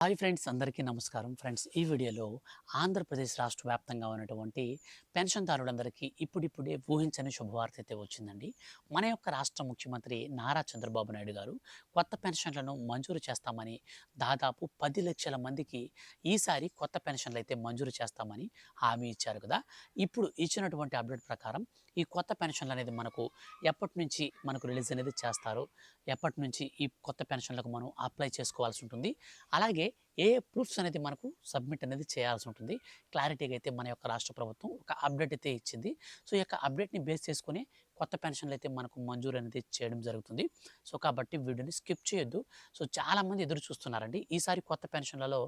Hi friends, అందరికీ నమస్కారం. Friends, ఈ వీడియోలో ఆంధ్రప్రదేశ్ రాష్ట్ర వ్యాప్తంగా ఉన్నటువంటి పెన్షన్దారులందరికీ ఇప్పుడిప్పుడే ఊహించని శుభవార్త అయితే వచ్చిందండి. మన యొక్క రాష్ట్ర ముఖ్యమంత్రి నారా చంద్రబాబు నాయుడు గారు కొత్త పెన్షన్లను మంజూరు చేస్తామని, దాదాపు 10 లక్షల మందికి ఈసారి కొత్త పెన్షన్లు అయితే మంజూరు చేస్తామని హామీ ఇచ్చారు కదా. ఇప్పుడు ఇచ్చినటువంటి అప్డేట్ ప్రకారం ఈ కొత్త పెన్షన్లు అనేది ఎప్పటి నుంచి రిలీజ్ అనేది చేస్తారు, ఎప్పటి నుంచి ఈ కొత్త పెన్షన్లకు మనం అప్లై చేసుకోవాల్సి ఉంటుంది, అలాగే ఏ ప్రూఫ్స్ అనేది మనకు సబ్మిట్ అనేది చేయాల్సి ఉంటుంది. క్లారిటీగా అయితే మన యొక్క రాష్ట్ర ప్రభుత్వం ఒక అప్డేట్ అయితే ఇచ్చింది. సో ఈ యొక్క అప్డేట్ని బేస్ చేసుకుని కొత్త పెన్షన్లు అయితే మనకు మంజూరు అనేది చేయడం జరుగుతుంది. సో కాబట్టి వీడియోని స్కిప్ చేయొద్దు. సో చాలామంది ఎదురు చూస్తున్నారండి, ఈసారి కొత్త పెన్షన్లలో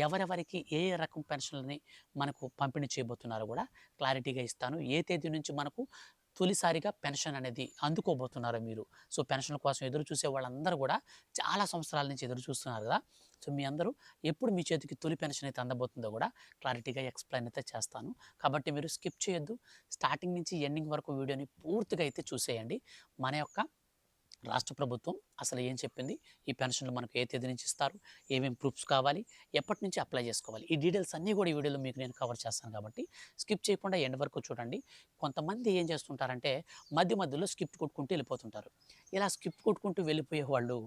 ఎవరెవరికి ఏ ఏ రకం పెన్షన్లని మనకు పంపిణీ చేయబోతున్నారో కూడా క్లారిటీగా ఇస్తాను. ఏ తేదీ నుంచి తొలిసారిగా పెన్షన్ అనేది అందుకోబోతున్నారో మీరు. సో పెన్షన్ కోసం ఎదురు చూసే వాళ్ళందరూ కూడా చాలా సంవత్సరాల నుంచి ఎదురు చూస్తున్నారు కదా. సో మీ అందరూ ఎప్పుడు మీ చేతికి తొలి పెన్షన్ అయితే అందబోతుందో కూడా క్లారిటీగా ఎక్స్ప్లెయిన్ అయితే చేస్తాను. కాబట్టి మీరు స్కిప్ చేయొద్దు. స్టార్టింగ్ నుంచి ఎండింగ్ వరకు వీడియోని పూర్తిగా అయితే చూసేయండి. మన యొక్క రాష్ట్ర ప్రభుత్వం అసలు ఏం చెప్పింది, ఈ పెన్షన్లు మనకు ఏ తేదీ నుంచి ఇస్తారు, ఏమేమి ప్రూఫ్స్ కావాలి, ఎప్పటి నుంచి అప్లై చేసుకోవాలి, ఈ డీటెయిల్స్ అన్నీ కూడా ఈ వీడియోలో మీకు నేను కవర్ చేస్తాను. కాబట్టి స్కిప్ చేయకుండా ఎండ్ వరకు చూడండి. కొంతమంది ఏం చేస్తుంటారంటే మధ్యలో స్కిప్ కొట్టుకుంటూ వెళ్ళిపోతుంటారు. ఇలా స్కిప్ కొట్టుకుంటూ వెళ్ళిపోయే వాళ్ళు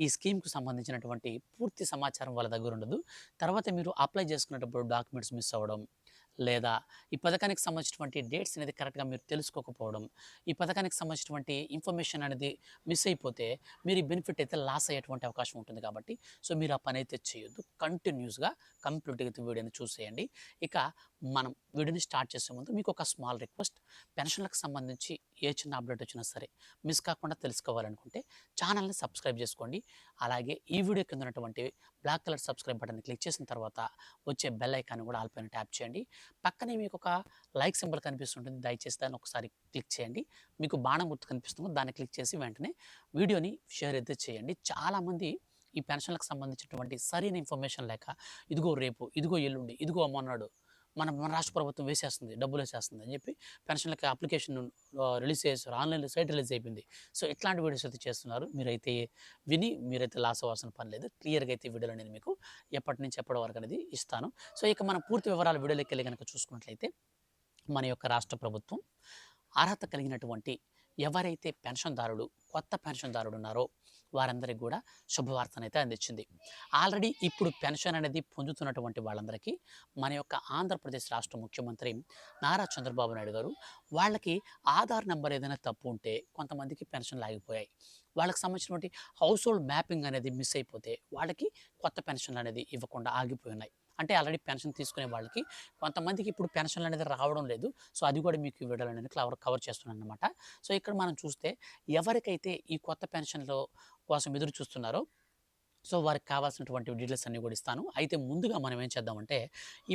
ఈ స్కీమ్కి సంబంధించినటువంటి పూర్తి సమాచారం వాళ్ళ దగ్గర ఉండదు. తర్వాత మీరు అప్లై చేసుకునేటప్పుడు డాక్యుమెంట్స్ మిస్ అవ్వడం, లేదా ఈ పథకానికి సంబంధించినటువంటి డేట్స్ అనేది కరెక్ట్గా మీరు తెలుసుకోకపోవడం, ఈ పథకానికి సంబంధించినటువంటి ఇన్ఫర్మేషన్ అనేది మిస్ అయిపోతే మీరు ఈ బెనిఫిట్ అయితే లాస్ అయ్యేటువంటి అవకాశం ఉంటుంది. కాబట్టి సో మీరు ఆ పని అయితే చేయొద్దు. కంటిన్యూస్గా కంప్లీట్గా వీడియోని చూసేయండి. ఇక మనం వీడియోని స్టార్ట్ చేసే ముందు మీకు ఒక స్మాల్ రిక్వెస్ట్. పెన్షన్లకు సంబంధించి ఏ చిన్న అప్డేట్ వచ్చినా సరే మిస్ కాకుండా తెలుసుకోవాలనుకుంటే ఛానల్ని సబ్స్క్రైబ్ చేసుకోండి. అలాగే ఈ వీడియో కింద ఉన్నటువంటి బ్లాక్ కలర్ సబ్స్క్రైబ్ బటన్ని క్లిక్ చేసిన తర్వాత వచ్చే బెల్ ఐకాన్ కూడా ఆల్ పైన ట్యాప్ చేయండి. పక్కనే మీకు ఒక లైక్ సింబల్ కనిపిస్తుంటుంది, దయచేసి దాన్ని ఒకసారి క్లిక్ చేయండి. మీకు బాణం గుర్తు కనిపిస్తుంది, దాన్ని క్లిక్ చేసి వెంటనే వీడియోని షేర్ అయితే చేయండి. చాలామంది ఈ పెన్షన్లకు సంబంధించినటువంటి సరైన ఇన్ఫర్మేషన్ లేక ఇదిగో రేపు, ఇదిగో ఎల్లుండి, ఇదిగో మొన్నాడు మన రాష్ట్ర ప్రభుత్వం వేసేస్తుంది, డబ్బులు వేసేస్తుంది అని చెప్పి పెన్షన్లకి అప్లికేషన్ రిలీజ్ చేశారు, ఆన్లైన్లో సైట్ రిలీజ్ అయిపోయింది. సో ఇట్లాంటి వీడియోస్ అయితే చేస్తున్నారు. మీరైతే లాస్ అవ్వాల్సిన పని లేదు. క్లియర్గా అయితే వీడియోలో నేను మీకు ఎప్పటి నుంచి ఎప్పటి వరకు అనేది ఇస్తాను. సో ఇక మనం పూర్తి వివరాలు వీడియోలోకి వెళ్ళి కనుక చూసుకున్నట్లయితే మన యొక్క రాష్ట్ర ప్రభుత్వం అర్హత కలిగినటువంటి ఎవరైతే కొత్త పెన్షన్దారుడు ఉన్నారో వారందరికీ కూడా శుభవార్తనైతే అందించింది. ఆల్రెడీ ఇప్పుడు పెన్షన్ అనేది పొందుతున్నటువంటి వాళ్ళందరికీ మన యొక్క ఆంధ్రప్రదేశ్ రాష్ట్ర ముఖ్యమంత్రి నారా చంద్రబాబు నాయుడు గారు వాళ్ళకి ఆధార్ నెంబర్ ఏదైనా తప్పు ఉంటే కొంతమందికి పెన్షన్లు ఆగిపోయాయి. వాళ్ళకి సంబంధించినటువంటి హౌస్ హోల్డ్ మ్యాపింగ్ అనేది మిస్ అయిపోతే వాళ్ళకి కొత్త పెన్షన్లు అనేది ఇవ్వకుండా ఆగిపోయి ఉన్నాయి. అంటే ఆల్రెడీ పెన్షన్ తీసుకునే వాళ్ళకి కొంతమందికి ఇప్పుడు పెన్షన్లు అనేది రావడం లేదు. సో అది కూడా మీకు ఈ వీడియోలో అనేది కవర్ చేస్తున్నాను అనమాట. సో ఇక్కడ మనం చూస్తే ఎవరికైతే ఈ కొత్త పెన్షన్ల కోసం ఎదురు చూస్తున్నారో సో వారికి కావాల్సినటువంటి డీటెయిల్స్ అన్నీ కూడా ఇస్తాను. అయితే ముందుగా మనం ఏం చేద్దామంటే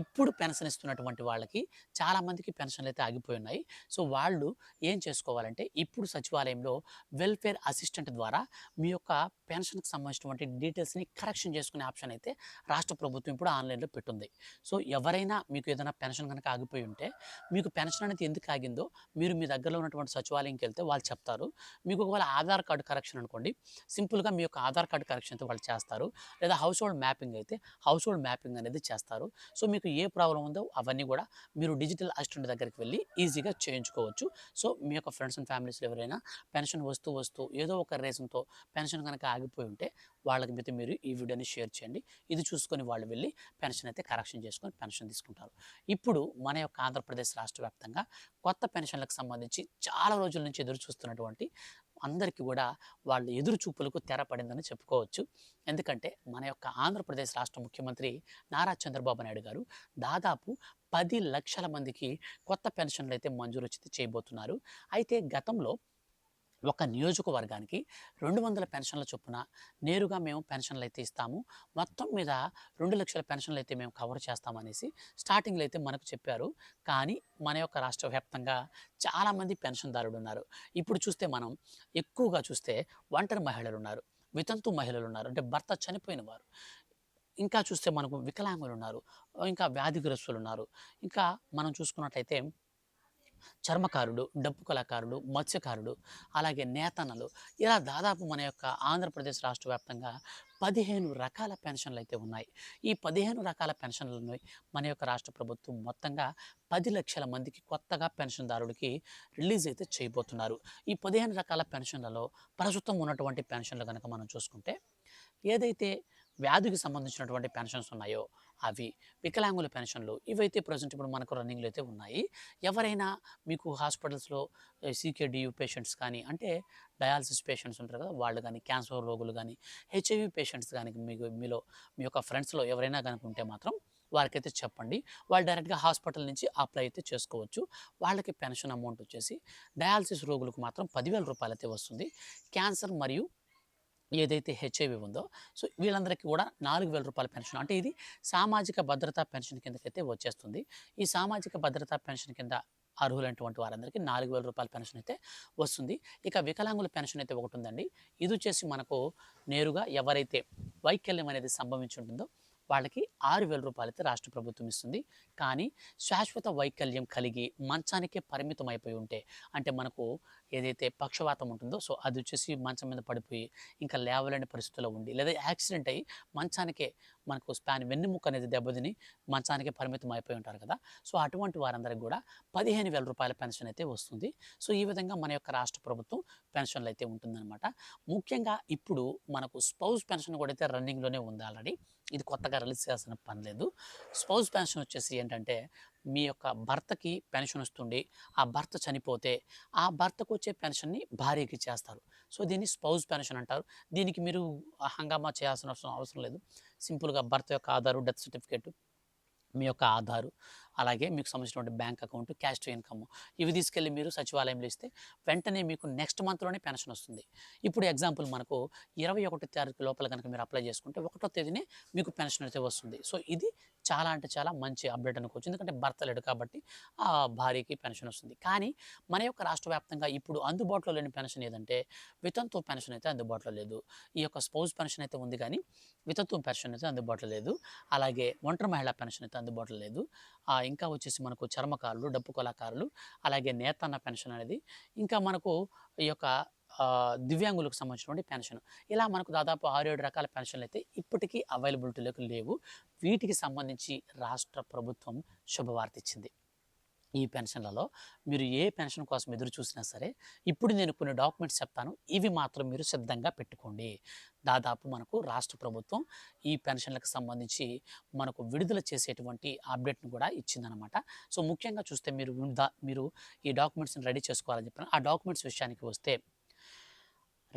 ఇప్పుడు పెన్షన్ ఇస్తున్నటువంటి వాళ్ళకి చాలామందికి పెన్షన్లు అయితే ఆగిపోయి ఉన్నాయి. సో వాళ్ళు ఏం చేసుకోవాలంటే ఇప్పుడు సచివాలయంలో వెల్ఫేర్ అసిస్టెంట్ ద్వారా మీ యొక్క పెన్షన్కి సంబంధించినటువంటి డీటెయిల్స్ని కరెక్షన్ చేసుకునే ఆప్షన్ అయితే రాష్ట్ర ప్రభుత్వం ఇప్పుడు ఆన్లైన్లో పెట్టుంది. సో ఎవరైనా మీకు ఏదైనా పెన్షన్ కనుక ఆగిపోయి ఉంటే మీకు పెన్షన్ అనేది ఎందుకు ఆగిందో మీరు మీ దగ్గరలో ఉన్నటువంటి సచివాలయంకి వెళ్తే వాళ్ళు చెప్తారు. మీకు ఒకవేళ ఆధార్ కార్డు కరెక్షన్ అనుకోండి, సింపుల్గా మీ యొక్క ఆధార్ కార్డు కరెక్షన్ అయితే వాళ్ళు చేస్తారు. లేదా హౌస్ హోల్డ్ మ్యాపింగ్ అయితే హౌస్ హోల్డ్ మ్యాపింగ్ అనేది చేస్తారు. సో మీకు ఏ ప్రాబ్లం ఉందో అవన్నీ కూడా మీరు డిజిటల్ అసిస్టెంట్ దగ్గరికి వెళ్ళి ఈజీగా చేయించుకోవచ్చు. సో మీ యొక్క ఫ్రెండ్స్ అండ్ ఫ్యామిలీస్లో ఎవరైనా పెన్షన్ వస్తూ ఏదో ఒక రీజన్తో పెన్షన్ కనుక ఆగిపోయి ఉంటే వాళ్ళకి అయితే మీరు ఈ వీడియోని షేర్ చేయండి. ఇది చూసుకొని వాళ్ళు వెళ్ళి పెన్షన్ అయితే కరెక్షన్ చేసుకొని పెన్షన్ తీసుకుంటారు. ఇప్పుడు మన యొక్క ఆంధ్రప్రదేశ్ రాష్ట్ర వ్యాప్తంగా కొత్త పెన్షన్లకు సంబంధించి చాలా రోజుల నుంచి ఎదురు చూస్తున్నటువంటి అందరికీ కూడా వాళ్ళ ఎదురు చూపులకు తెరపడిందని చెప్పుకోవచ్చు. ఎందుకంటే మన యొక్క ఆంధ్రప్రదేశ్ రాష్ట్ర ముఖ్యమంత్రి నారా చంద్రబాబు నాయుడు గారు దాదాపు 10 లక్షల మందికి కొత్త పెన్షన్లు అయితే మంజూరు చేయబోతున్నారు. అయితే గతంలో ఒక నియోజకవర్గానికి 200 పెన్షన్ల చొప్పున నేరుగా మేము పెన్షన్లు అయితే ఇస్తాము, మొత్తం మీద 2 లక్షల పెన్షన్లు అయితే మేము కవర్ చేస్తామనేసి స్టార్టింగ్లో అయితే మనకు చెప్పారు. కానీ మన యొక్క రాష్ట్ర వ్యాప్తంగా చాలామంది పెన్షన్దారులు ఉన్నారు. ఇప్పుడు చూస్తే మనం ఎక్కువగా చూస్తే ఒంటరి మహిళలు ఉన్నారు, వితంతు మహిళలు ఉన్నారు, అంటే భర్త చనిపోయిన వారు, ఇంకా చూస్తే మనకు వికలాంగులు ఉన్నారు, ఇంకా వ్యాధిగ్రస్తులు ఉన్నారు, ఇంకా మనం చూసుకున్నట్లయితే చర్మకారుడు, డప్పు కళాకారుడు, మత్స్యకారుడు, అలాగే నేతన్నలు, ఇలా దాదాపు మన యొక్క ఆంధ్రప్రదేశ్ రాష్ట్ర వ్యాప్తంగా 15 రకాల పెన్షన్లు అయితే ఉన్నాయి. ఈ 15 రకాల పెన్షన్లను మన యొక్క రాష్ట్ర ప్రభుత్వం మొత్తంగా 10 లక్షల మందికి కొత్తగా పెన్షన్దారుడికి రిలీజ్ అయితే చేయబోతున్నారు. ఈ 15 రకాల పెన్షన్లలో ప్రస్తుతం ఉన్నటువంటి పెన్షన్లు కనుక మనం చూసుకుంటే, ఏదైతే వ్యాధికి సంబంధించినటువంటి పెన్షన్స్ ఉన్నాయో అవి, వికలాంగుల పెన్షన్లు ఇవైతే ప్రజెంట్ ఇప్పుడు మనకు రన్నింగ్లో అయితే ఉన్నాయి. ఎవరైనా మీకు హాస్పిటల్స్లో సీకేడియు పేషెంట్స్ కానీ, అంటే డయాలసిస్ పేషెంట్స్ ఉంటారు కదా, వాళ్ళు కానీ, క్యాన్సర్ రోగులు కానీ, హెచ్ఐవి పేషెంట్స్ కానీ మీలో మీ యొక్క ఫ్రెండ్స్లో ఎవరైనా కనుక ఉంటే మాత్రం వారికైతే చెప్పండి. వాళ్ళు డైరెక్ట్గా హాస్పిటల్ నుంచి అప్లై అయితే చేసుకోవచ్చు. వాళ్ళకి పెన్షన్ అమౌంట్ వచ్చేసి డయాలసిస్ రోగులకు మాత్రం 10,000 రూపాయలు అయితే వస్తుంది. క్యాన్సర్ మరియు ఏదైతే హెచ్ఐవి ఉందో, సో వీళ్ళందరికీ కూడా 4,000 రూపాయల పెన్షన్, అంటే ఇది సామాజిక భద్రతా పెన్షన్ కిందకైతే వచ్చేస్తుంది. ఈ సామాజిక భద్రతా పెన్షన్ కింద అర్హులైనటువంటి వారందరికీ 4,000 రూపాయల పెన్షన్ అయితే వస్తుంది. ఇక వికలాంగుల పెన్షన్ అయితే ఒకటి ఉందండి. ఇది వచ్చేసి మనకు నేరుగా ఎవరైతే వైకల్యం అనేది సంభవించి ఉంటుందో వాళ్ళకి 6,000 రూపాయలు అయితే రాష్ట్ర ప్రభుత్వం ఇస్తుంది. కానీ శాశ్వత వైకల్యం కలిగి మంచానికే పరిమితం అయిపోయి ఉంటే, అంటే మనకు ఏదైతే పక్షవాతం ఉంటుందో, సో అది వచ్చేసి మంచం మీద పడిపోయి ఇంకా లేవలేని పరిస్థితుల్లో ఉండి, లేదా యాక్సిడెంట్ అయ్యి మంచానికే మనకు వెన్నెముక అనేది దెబ్బతిని మంచానికే పరిమితం అయిపోయి ఉంటారు కదా, సో అటువంటి వారందరికీ కూడా 15,000 రూపాయల పెన్షన్ అయితే వస్తుంది. సో ఈ విధంగా మన యొక్క రాష్ట్ర ప్రభుత్వం పెన్షన్లు అయితే ఉంటుందన్నమాట. ముఖ్యంగా ఇప్పుడు మనకు స్పౌస్ పెన్షన్ కూడా అయితే రన్నింగ్లోనే ఉంది ఆల్రెడీ. ఇది కొత్తగా రిలీజ్ చేయాల్సిన పని లేదు. స్పౌస్ పెన్షన్ వచ్చేసి ఏంటంటే, మీ యొక్క భర్తకి పెన్షన్ వస్తుండి, ఆ భర్త చనిపోతే ఆ భర్తకు వచ్చే పెన్షన్ని భార్యకి ఇచ్చేస్తారు. సో దీన్ని స్పౌస్ పెన్షన్ అంటారు. దీనికి మీరు హంగామా చేయాల్సిన అవసరం లేదు. సింపుల్గా భర్త యొక్క ఆధారు, డెత్ సర్టిఫికేట్, మీ యొక్క ఆధారు, అలాగే మీకు సంబంధించినటువంటి bank account, cash to income ఇవి తీసుకెళ్ళి మీరు సచివాలయంలో ఇస్తే వెంటనే మీకు నెక్స్ట్ మంత్లోనే పెన్షన్ వస్తుంది. ఇప్పుడు ఎగ్జాంపుల్ మనకు 21 తారీఖు లోపల కనుక మీరు అప్లై చేసుకుంటే 1వ తేదీనే మీకు పెన్షన్ అయితే వస్తుంది. సో ఇది చాలా అంటే చాలా మంచి అప్డేట్ అనుకోవచ్చు. ఎందుకంటే భర్త లేడు కాబట్టి ఆ భార్యకి పెన్షన్ వస్తుంది. కానీ మన యొక్క రాష్ట్ర వ్యాప్తంగా ఇప్పుడు అందుబాటులో లేని పెన్షన్ ఏదంటే వితంతు పెన్షన్ అయితే అందుబాటులో లేదు. ఈ యొక్క స్పౌస్ పెన్షన్ అయితే ఉంది, కానీ వితంతు పెన్షన్ అయితే అందుబాటులో లేదు. అలాగే ఒంటరి మహిళా పెన్షన్ అయితే అందుబాటులో లేదు. ఇంకా వచ్చేసి మనకు చర్మకారులు, డప్పు కళాకారులు, అలాగే నేతన్న పెన్షన్ అనేది, ఇంకా మనకు ఈ యొక్క దివ్యాంగులకు సంబంధించినటువంటి పెన్షన్, ఇలా మనకు దాదాపు 6-7 రకాల పెన్షన్లు అయితే ఇప్పటికీ అవైలబిలిటీలోకి లేవు. వీటికి సంబంధించి రాష్ట్ర ప్రభుత్వం శుభవార్త ఇచ్చింది. ఈ పెన్షన్లలో మీరు ఏ పెన్షన్ కోసం ఎదురు చూసినా సరే, ఇప్పుడు నేను కొన్ని డాక్యుమెంట్స్ చెప్తాను, ఇవి మాత్రం మీరు సిద్ధంగా పెట్టుకోండి. దాదాపు మనకు రాష్ట్ర ప్రభుత్వం ఈ పెన్షన్లకు సంబంధించి మనకు విడుదల చేసేటువంటి అప్డేట్ని కూడా ఇచ్చిందనమాట. సో ముఖ్యంగా చూస్తే మీరు ఈ డాక్యుమెంట్స్ని రెడీ చేసుకోవాలని చెప్పిన ఆ డాక్యుమెంట్స్ విషయానికి వస్తే,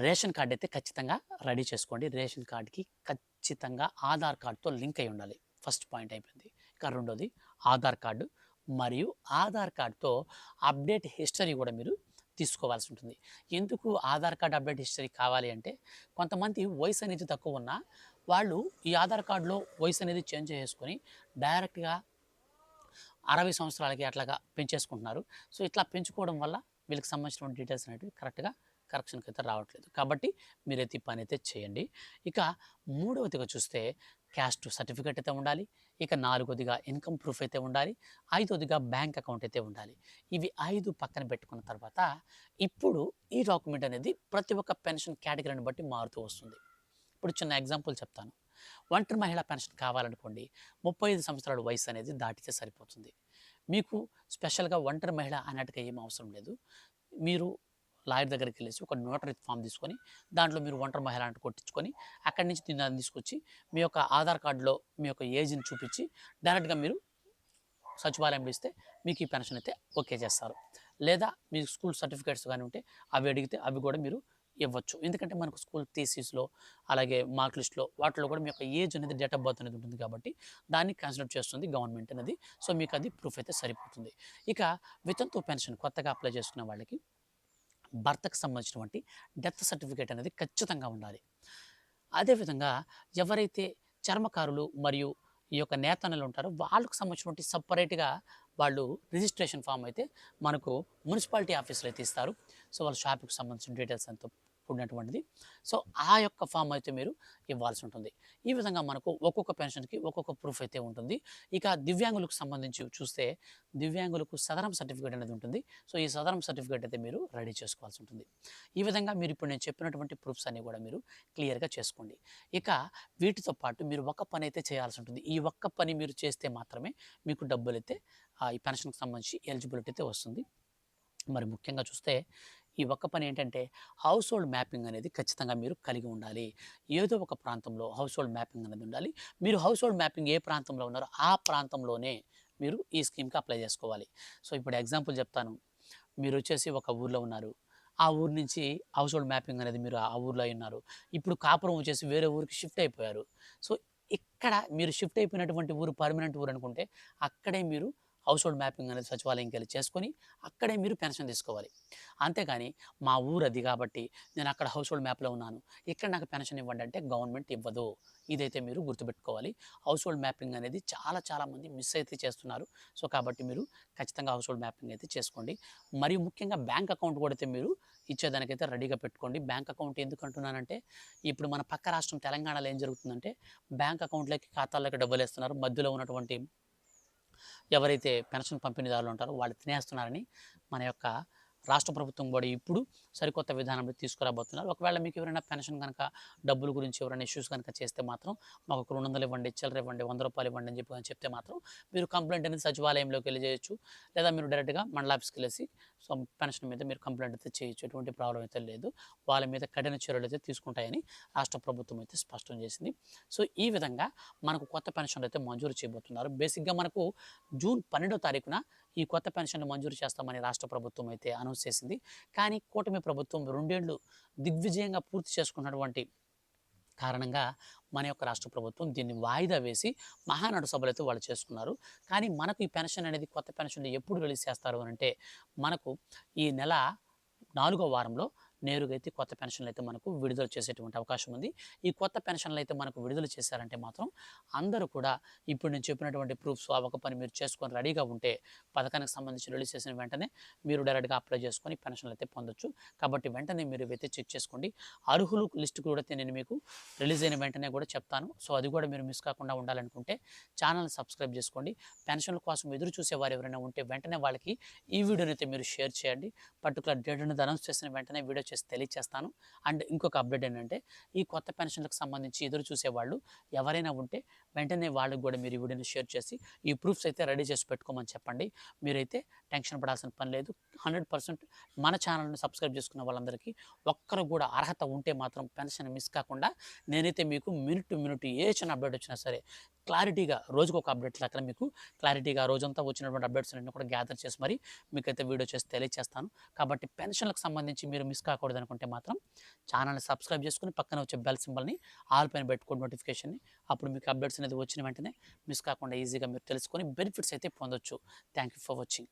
రేషన్ కార్డ్ అయితే ఖచ్చితంగా రెడీ చేసుకోండి. రేషన్ కార్డ్కి ఖచ్చితంగా ఆధార్ కార్డ్తో లింక్ అయి ఉండాలి. ఫస్ట్ పాయింట్ అయిపోయింది. ఇక రెండోది ఆధార్ కార్డు, మరియు ఆధార్ కార్డ్తో అప్డేట్ హిస్టరీ కూడా మీరు తీసుకోవాల్సి ఉంటుంది. ఎందుకు ఆధార్ కార్డ్ అప్డేట్ హిస్టరీ కావాలి అంటే, కొంతమంది వయసు అనేది తక్కువ ఉన్నా వాళ్ళు ఈ ఆధార్ కార్డులో వయసు అనేది చేంజ్ చేసుకొని డైరెక్ట్గా 60 సంవత్సరాలకి అట్లాగా పెంచేసుకుంటున్నారు. సో ఇట్లా పెంచుకోవడం వల్ల వీళ్ళకి సంబంధించినటువంటి డీటెయిల్స్ అనేవి కరెక్ట్గా కరెక్షన్కి అయితే రావట్లేదు. కాబట్టి మీరైతే ఈ పని అయితే చేయండి. ఇక మూడవదిగా చూస్తే క్యాస్ట్ సర్టిఫికేట్ అయితే ఉండాలి. ఇక నాలుగోదిగా ఇన్కమ్ ప్రూఫ్ అయితే ఉండాలి. ఐదోదిగా బ్యాంక్ అకౌంట్ అయితే ఉండాలి. ఇవి 5 పక్కన పెట్టుకున్న తర్వాత ఇప్పుడు ఈ డాక్యుమెంట్ అనేది ప్రతి ఒక్క పెన్షన్ కేటగిరీని బట్టి మారుతూ వస్తుంది. ఇప్పుడు చిన్న ఎగ్జాంపుల్ చెప్తాను. ఒంటరి మహిళా పెన్షన్ కావాలనుకోండి, 35 సంవత్సరాల వయసు అనేది దాటితే సరిపోతుంది. మీకు స్పెషల్గా ఒంటరి మహిళ అన్నట్టుగా ఏం అవసరం లేదు. మీరు లాయర్ దగ్గరికి వెళ్ళేసి ఒక నోటరీ ఫామ్ తీసుకొని దాంట్లో మీరు ఒంటరి మహిళ అంటే కొట్టించుకొని అక్కడి నుంచి దాన్ని తీసుకొచ్చి మీ యొక్క ఆధార్ కార్డులో మీ యొక్క ఏజ్ని చూపించి డైరెక్ట్గా మీరు సచివాలయంలో ఇస్తే మీకు ఈ పెన్షన్ అయితే ఓకే చేస్తారు. లేదా మీ స్కూల్ సర్టిఫికేట్స్ కానీ ఉంటే అవి అడిగితే అవి కూడా మీరు ఇవ్వచ్చు. ఎందుకంటే మనకు స్కూల్ థీసిస్లో, అలాగే మార్క్ లిస్ట్లో వాటిలో కూడా మీ యొక్క ఏజ్ అనేది, డేట్ ఆఫ్ బర్త్ అనేది ఉంటుంది కాబట్టి దాన్ని కన్సిడర్ చేస్తుంది గవర్నమెంట్ అనేది. సో మీకు అది ప్రూఫ్ అయితే సరిపోతుంది. ఇక వితంతు పెన్షన్ కొత్తగా అప్లై చేసుకునే వాళ్ళకి భర్తకు సంబంధించినటువంటి డెత్ సర్టిఫికేట్ అనేది ఖచ్చితంగా ఉండాలి. అదేవిధంగా ఎవరైతే చర్మకారులు మరియు ఈ యొక్క నేతన్నలు ఉంటారో వాళ్ళకు సంబంధించినటువంటి సపరేట్గా వాళ్ళు రిజిస్ట్రేషన్ ఫామ్ అయితే మనకు మున్సిపాలిటీ ఆఫీసులో అయితే ఇస్తారు. సో వాళ్ళ షాప్కి సంబంధించిన డీటెయిల్స్ అంతా కూడినటువంటిది. సో, ఆ యొక్క ఫార్మ్ అయితే మీరు ఇవ్వాల్సి ఉంటుంది. ఈ విధంగా మనకు ఒక్కొక్క పెన్షన్‌కి ఒక్కొక్క ప్రూఫ్ అయితే ఉంటుంది. ఇక దివ్యాంగులకు సంబంధించి చూస్తే దివ్యాంగులకు సదరం సర్టిఫికేట్ అనేది ఉంటుంది. సో, ఈ సదరం సర్టిఫికేట్ అయితే మీరు రెడీ చేసుకోవాల్సి ఉంటుంది. ఈ విధంగా మీరు ఇప్పుడు నేను చెప్పినటువంటి ప్రూఫ్స్ అన్నీ కూడా మీరు క్లియర్‌గా చేసుకోండి. ఇక వీటితో పాటు మీరు ఒక పని అయితే చేయాల్సి ఉంటుంది. ఈ ఒక్క పని మీరు చేస్తే మాత్రమే మీకు డబ్బులైతే ఈ పెన్షన్‌కి సంబంధించి ఎలిజిబిలిటీ అయితే వస్తుంది. మరి ముఖ్యంగా చూస్తే ఈ ఒక్క పని ఏంటంటే హౌస్ హోల్డ్ మ్యాపింగ్ అనేది ఖచ్చితంగా మీరు కలిగి ఉండాలి. ఏదో ఒక ప్రాంతంలో హౌస్ హోల్డ్ మ్యాపింగ్ అనేది ఉండాలి. మీరు హౌస్ హోల్డ్ మ్యాపింగ్ ఏ ప్రాంతంలో ఉన్నారో ఆ ప్రాంతంలోనే మీరు ఈ స్కీమ్‌కి అప్లై చేసుకోవాలి. సో, ఇప్పుడు ఎగ్జాంపుల్ చెప్తాను. మీరొచ్చేసి ఒక ఊర్లో ఉన్నారు. ఆ ఊరు నుంచి హౌస్ హోల్డ్ మ్యాపింగ్ అనేది మీరు ఆ ఊర్లో అయ్యున్నారు. ఇప్పుడు కాపురం వచ్చేసి వేరే ఊరికి షిఫ్ట్ అయిపోయారు. సో, ఇక్కడ మీరు షిఫ్ట్ అయిపోయినటువంటి ఊరు పర్మనెంట్ ఊరు అనుకుంటే అక్కడే మీరు హౌస్ హోల్డ్ మ్యాపింగ్ అనేది సచివాలయంకెళ్ళి చేసుకొని అక్కడే మీరు పెన్షన్ తీసుకోవాలి. అంతేగాని మా ఊరు అది కాబట్టి నేను అక్కడ హౌస్ హోల్డ్ మ్యాప్‌లో ఉన్నాను. ఇక్కడ నాకు పెన్షన్ ఇవ్వండి అంటే గవర్నమెంట్ ఇవ్వదు. ఇదైతే మీరు గుర్తుపెట్టుకోవాలి. హౌస్ హోల్డ్ మ్యాపింగ్ అనేది చాలా మంది మిస్ అయితే చేస్తున్నారు. సో, కాబట్టి మీరు ఖచ్చితంగా హౌస్ హోల్డ్ మ్యాపింగ్ అయితే చేసుకోండి. మరియు ముఖ్యంగా బ్యాంక్ అకౌంట్ కూడా అయితే మీరు ఇచ్చేదానికైతే రెడీగా పెట్టుకోండి. బ్యాంక్ అకౌంట్ ఎందుకు అంటున్నానంటే ఇప్పుడు మన పక్క రాష్ట్రం తెలంగాణలో ఏం జరుగుతుందంటే బ్యాంక్ అకౌంట్‌లోకి ఖాతాల్లోకి డబ్బులేస్తున్నారు. మధ్యలో ఉన్నటువంటి ఎవరైతే పెన్షన్ పంపిణీదారులు ఉంటారో వాళ్ళు తినేస్తున్నారని మన యొక్క రాష్ట్ర ప్రభుత్వం కూడా ఇప్పుడు సరికొత్త విధానంలో తీసుకురాబోతున్నారు. ఒకవేళ మీకు ఎవరైనా పెన్షన్ కనుక డబ్బుల గురించి ఎవరైనా ఇష్యూస్ కనుక చేస్తే మాత్రం మాకు ఒక 200 ఇవ్వండి, చిల్లర ఇవ్వండి, ₹100 ఇవ్వండి అని చెప్పి చెప్తే మాత్రం మీరు కంప్లెయింట్ అనేది సచివాలయంలోకి వెళ్ళి చేయొచ్చు. లేదా మీరు డైరెక్ట్‌గా మండల ఆఫీస్‌కి వెళ్ళేసి సో, పెన్షన్ మీద మీరు కంప్లెయింట్ అయితే చేయొచ్చు. ఎటువంటి ప్రాబ్లమ్ అయితే లేదు. వాళ్ళ మీద కఠిన చర్యలు అయితే తీసుకుంటాయని రాష్ట్ర ప్రభుత్వం అయితే స్పష్టం చేసింది. సో, ఈ విధంగా మనకు కొత్త పెన్షన్లు అయితే మంజూరు చేయబోతున్నారు. బేసిక్‌గా మనకు జూన్ 12వ తారీఖున ఈ కొత్త పెన్షన్‌లు మంజూరు చేస్తామని రాష్ట్ర ప్రభుత్వం అయితే అనౌన్స్ చేసింది. కానీ కూటమి ప్రభుత్వం 2 ఏళ్ళు దిగ్విజయంగా పూర్తి చేసుకున్నటువంటి కారణంగా మన యొక్క రాష్ట్ర ప్రభుత్వం దీన్ని వాయిదా వేసి మహానాడు సభలైతే వాళ్ళు చేసుకున్నారు. కానీ మనకు ఈ పెన్షన్ అనేది కొత్త పెన్షన్‌లు ఎప్పుడు రిలీజ్ చేస్తారు అనంటే మనకు ఈ నెల 4వ వారంలో నేరుగా అయితే కొత్త పెన్షన్లు అయితే మనకు విడుదల చేసేటువంటి అవకాశం ఉంది. ఈ కొత్త పెన్షన్లు అయితే మనకు విడుదల చేశారంటే మాత్రం అందరూ కూడా ఇప్పుడు నేను చెప్పినటువంటి ప్రూఫ్స్ ఆ ఒక పని మీరు చేసుకొని రెడీగా ఉంటే పథకానికి సంబంధించి రిలీజ్ చేసిన వెంటనే మీరు డైరెక్ట్‌గా అప్లై చేసుకొని పెన్షన్లు అయితే పొందొచ్చు. కాబట్టి వెంటనే మీరు ఇవైతే చెక్ చేసుకోండి. అర్హులు లిస్ట్ కూడా అయితే నేను మీకు రిలీజ్ అయిన వెంటనే కూడా చెప్తాను. సో, అది కూడా మీరు మిస్ కాకుండా ఉండాలనుకుంటే ఛానల్‌ని సబ్స్క్రైబ్ చేసుకోండి. పెన్షన్ల కోసం ఎదురు చూసేవారు ఎవరైనా ఉంటే వెంటనే వాళ్ళకి ఈ వీడియోని అయితే మీరు షేర్ చేయండి. పర్టిక్యులర్ డేట్ అనేది అనౌన్స్ చేసిన వెంటనే వీడియో చేసి తెలియజేస్తాను. అండ్ ఇంకొక అప్డేట్ ఏంటంటే ఈ కొత్త పెన్షన్లకు సంబంధించి ఎదురు చూసేవాళ్ళు ఎవరైనా ఉంటే వెంటనే వాళ్ళకి కూడా మీరు ఈ వీడియోని షేర్ చేసి ఈ ప్రూఫ్స్ అయితే రెడీ చేసి పెట్టుకోమని చెప్పండి. మీరైతే టెన్షన్ పడాల్సిన పని లేదు. 100% మన ఛానల్‌ని సబ్స్క్రైబ్ చేసుకున్న వాళ్ళందరికీ ఒక్కరు కూడా అర్హత ఉంటే మాత్రం పెన్షన్ మిస్ కాకుండా నేనైతే మీకు మినిట్ టు మినిట్ ఏ చిన్న అప్డేట్ వచ్చినా సరే క్లారిటీగా రోజుకొక అప్డేట్ లెక్కన మీకు క్లారిటీగా రోజంతా వచ్చినటువంటి అప్డేట్స్ అన్నిటిని కూడా గ్యాదర్ చేసి మరి మీకైతే వీడియో చేసి తెలియజేస్తాను. కాబట్టి పెన్షన్‌లకు సంబంధించి మీరు మిస్ కాకూడదనుకుంటే మాత్రం ఛానల్‌ని సబ్స్క్రైబ్ చేసుకొని పక్కన వచ్చే బెల్ సింబల్‌ని ఆల్ పైన పెట్టుకోండి నోటిఫికేషన్‌ని. అప్పుడు మీకు అప్డేట్స్ అనేది వచ్చిన వెంటనే మిస్ కాకుండా ఈజీగా మీరు తెలుసుకొని బెనిఫిట్స్ అయితే పొందొచ్చు. Thank you for watching.